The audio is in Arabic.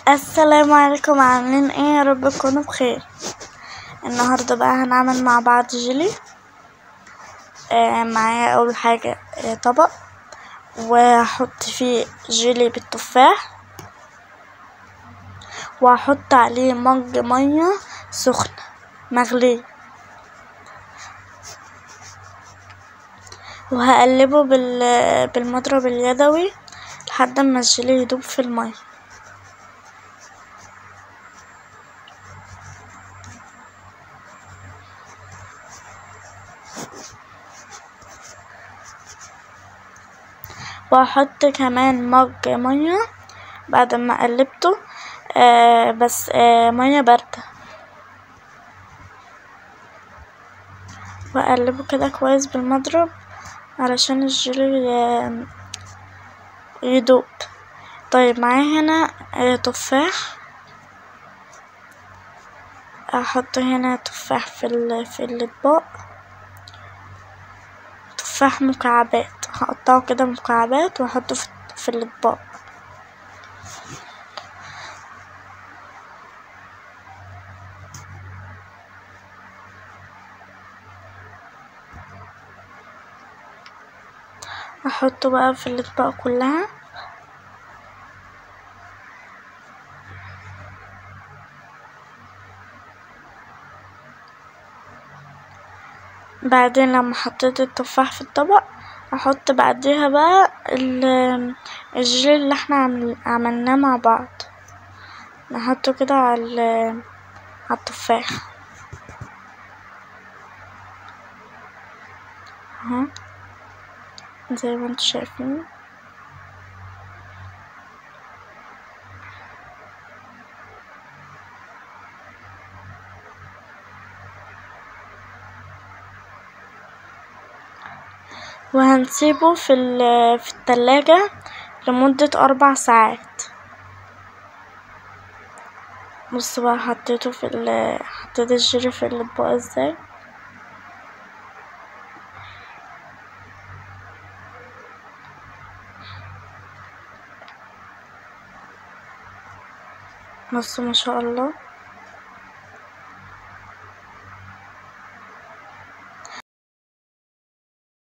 السلام عليكم، عاملين ايه؟ يا رب تكونوا بخير. النهارده بقى هنعمل مع بعض جيلي. معايا اول حاجه طبق، وهحط فيه جيلي بالتفاح، وهحط عليه مج ميه سخنه مغليه، وهقلبه بالمضرب اليدوي لحد ما الجيلي يدوب في الميه. وهحط كمان مج ميه بعد ما قلبته، بس ميه بارده، واقلبه كده كويس بالمضرب علشان الجيلي يدوب. طيب معايا هنا تفاح، احط هنا تفاح في الاطباق، تفاح مكعبات، هقطعه كده مكعبات واحطه في الاطباق. احطه بقى في الاطباق كلها. بعدين لما حطيت التفاح في الطبق، احط بعديها بقى الجيلي اللي احنا عملناه مع بعض، نحطه كده على التفاح اهو زي ما انتوا شايفين. وهنسيبه في التلاجة لمدة 4 ساعات. بصوا بقى حطيت الجيلي في الاطباق ازاي. بصوا ما شاء الله.